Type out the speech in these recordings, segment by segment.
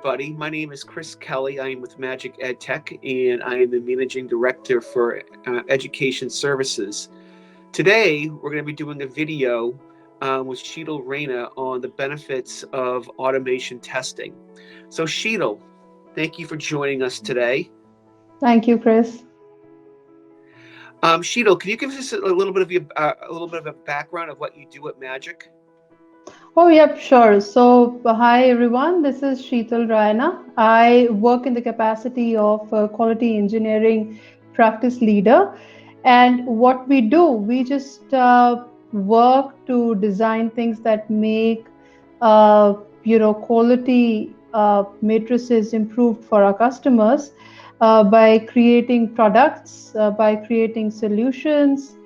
everybody. My name is Chris Kelly. I am with Magic EdTech, and I am the Managing Director for Education Services. Today, we're going to be doing a video with Sheetal Raina on the benefits of automation testing. So, Sheetal, thank you for joining us today. Thank you, Chris. Sheetal, can you give us a little bit of a background of what you do at Magic? Oh, yep, sure. So, hi everyone. This is Sheetal Raina. I work in the capacity of quality engineering practice leader. And what we do, we just work to design things that make, quality matrices improved for our customers by creating products, by creating solutions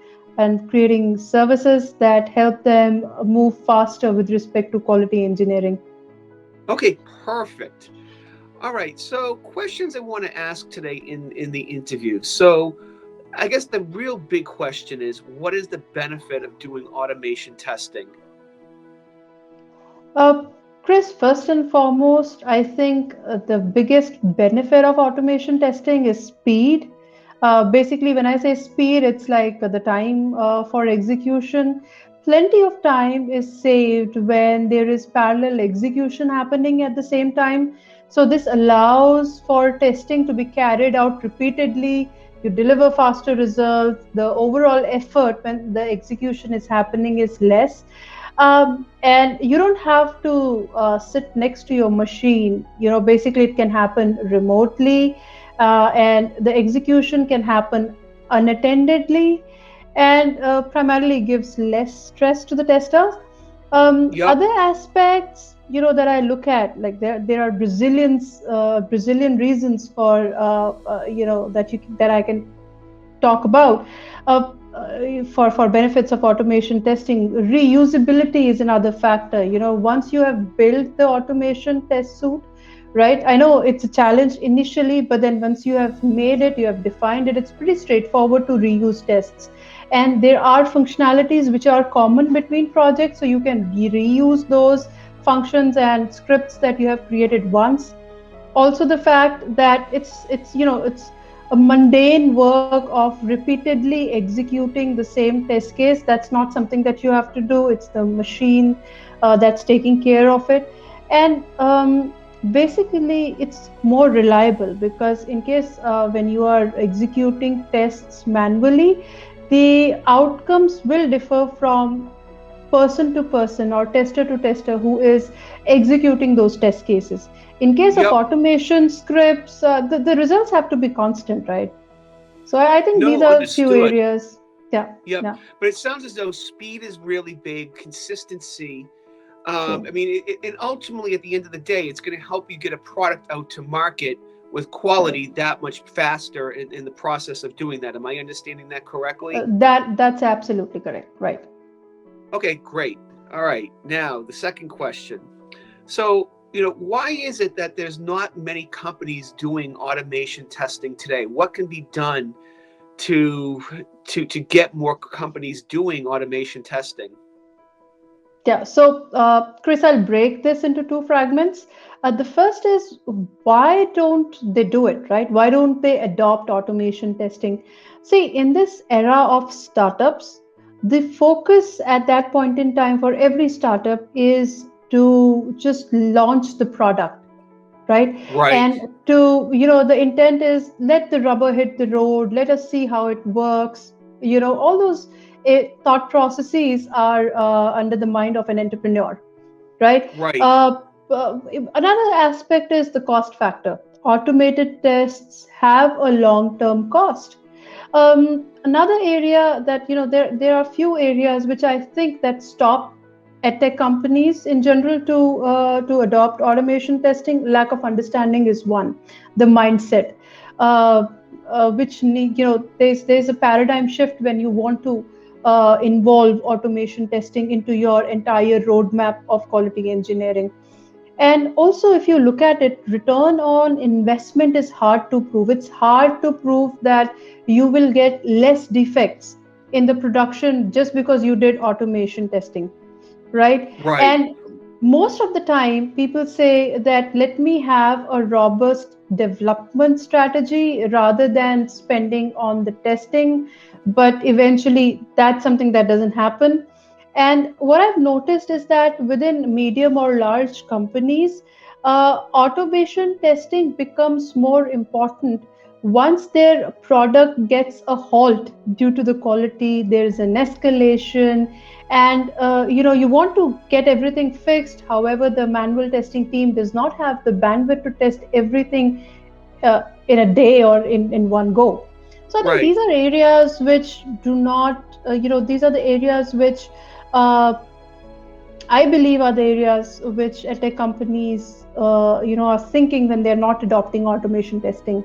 and creating services that help them move faster with respect to quality engineering. Okay, perfect. All right, so questions I want to ask today in the interview. So, I guess the real big question is, what is the benefit of doing automation testing? Uh, Chris, first and foremost, I think the biggest benefit of automation testing is speed. Basically, when I say speed, it's like the time for execution. Plenty of time is saved when there is parallel execution happening at the same time. So, this allows for testing to be carried out repeatedly. You deliver faster results. The overall effort when the execution is happening is less, and you don't have to sit next to your machine. Basically it can happen remotely, and the execution can happen unattendedly, and primarily gives less stress to the testers. Yep. Other aspects, that I look at, like there are Brazilian reasons for that I can talk about. For benefits of automation testing, reusability is another factor. Once you have built the automation test suite, right? I know it's a challenge initially, but then once you have made it, you have defined it, it's pretty straightforward to reuse tests. And there are functionalities which are common between projects, so you can reuse those functions and scripts that you have created once. Also the fact that it's a mundane work of repeatedly executing the same test case. That's not something that you have to do. It's the machine that's taking care of it. And basically it's more reliable, because in case when you are executing tests manually, the outcomes will differ from person to person or tester to tester who is executing those test cases. In case of Yep. automation scripts, the results have to be constant, right? So I think these No, are a few understood. areas. Yeah, Yep. yeah, But it sounds as though speed is really big, consistency. true. I mean, and ultimately, at the end of the day, it's going to help you get a product out to market with quality Correct. that much faster in the process of doing that. Am I understanding that correctly? That's absolutely correct, right? Okay, great. All right. Now, the second question. So, why is it that there's not many companies doing automation testing today? What can be done to to get more companies doing automation testing? Yeah, so Chris, I'll break this into two fragments. The first is, why don't they do it, right? Why don't they adopt automation testing? See, in this era of startups, the focus at that point in time for every startup is to just launch the product, right? Right. And the intent is, let the rubber hit the road, let us see how it works. All those thought processes are under the mind of an entrepreneur, right? Right. uh, Another aspect is the cost factor. Automated tests have a long term cost. Another area that, there are few areas which I think that stop at tech companies in general to adopt automation testing. Lack of understanding is one. The mindset, uh, which need, there's a paradigm shift when you want to involve automation testing into your entire roadmap of quality engineering. And also, if you look at it, return on investment is hard to prove. It's hard to prove that you will get less defects in the production just because you did automation testing, right? Right. And most of the time people say that let me have a robust development strategy rather than spending on the testing, but eventually that's something that doesn't happen. And what I've noticed is that within medium or large companies, automation testing becomes more important once their product gets a halt due to the quality. There's an escalation, and you want to get everything fixed. However, the manual testing team does not have the bandwidth to test everything in a day or in one go. So I think Right. these are areas which do not, these are the areas which uh, I believe are the areas which tech companies, are thinking when they're not adopting automation testing.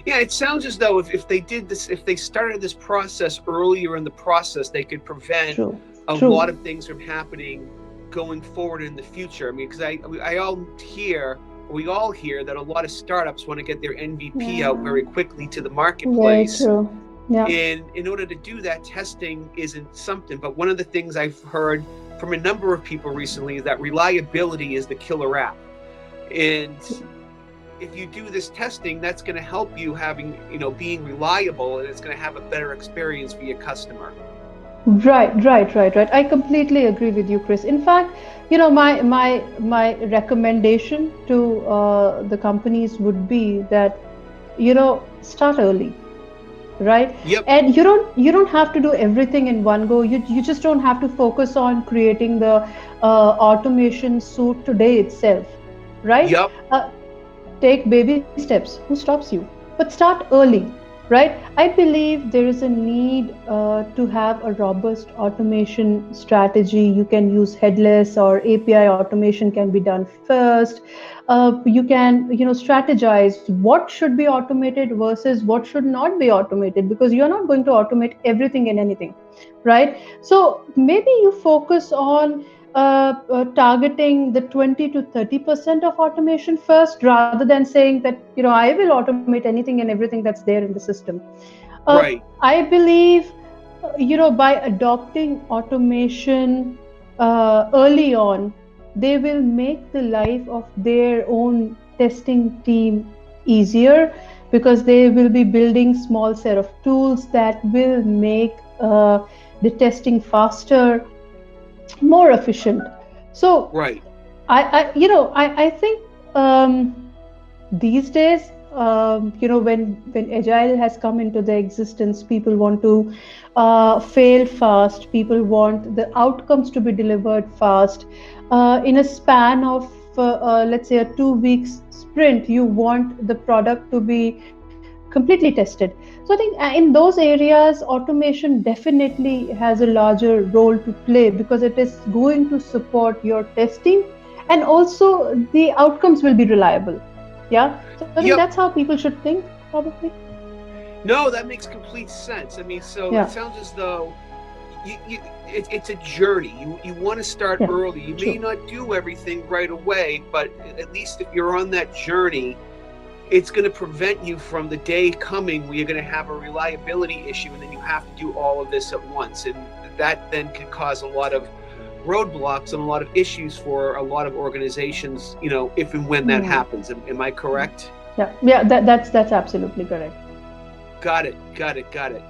Yeah, it sounds as though if they did this, if they started this process earlier in the process, they could prevent True, a lot true. of things from happening going forward in the future. I mean, because I all hear, we all hear that a lot of startups want to get their MVP out Yeah, very quickly to the very marketplace. true. Yeah. And in order to do that, testing isn't something. But one of the things I've heard from a number of people recently is that reliability is the killer app. And if you do this testing, that's going to help you having, being reliable, and it's going to have a better experience for your customer. Right. I completely agree with you, Chris. In fact, my recommendation to the companies would be that start early, right? Yep. And you don't have to do everything in one go. You just don't have to focus on creating the automation suite today itself, right? Yep. Uh, Take baby steps. Who stops you? But start early, right? I believe there is a need to have a robust automation strategy. You can use headless or API automation can be done first. You can, strategize what should be automated versus what should not be automated, because you're not going to automate everything and anything, right? So maybe you focus on targeting the 20 to 30% of automation first, rather than saying that I will automate anything and everything that's there in the system. Right. I believe by adopting automation early on, they will make the life of their own testing team easier, because they will be building small set of tools that will make the testing faster, more efficient. So Right. I think these days, when agile has come into the existence, people want to fail fast. People want the outcomes to be delivered fast. In a span of let's say a 2 weeks sprint, you want the product to be completely tested. So I think in those areas, automation definitely has a larger role to play, because it is going to support your testing, and also the outcomes will be reliable. Yeah. So I think that's Yep. how people should think, probably. No, that makes complete sense. I mean, so it Yeah. sounds as though it's a journey. You want to start Yeah. early. You may True. not do everything right away, but at least if you're on that journey, it's going to prevent you from the day coming where you're going to have a reliability issue, and then you have to do all of this at once, and that then can cause a lot of roadblocks and a lot of issues for a lot of organizations, if and when that Yeah. happens. Am I correct? Yeah. Yeah. That's absolutely correct. Got it. Got it. Got it.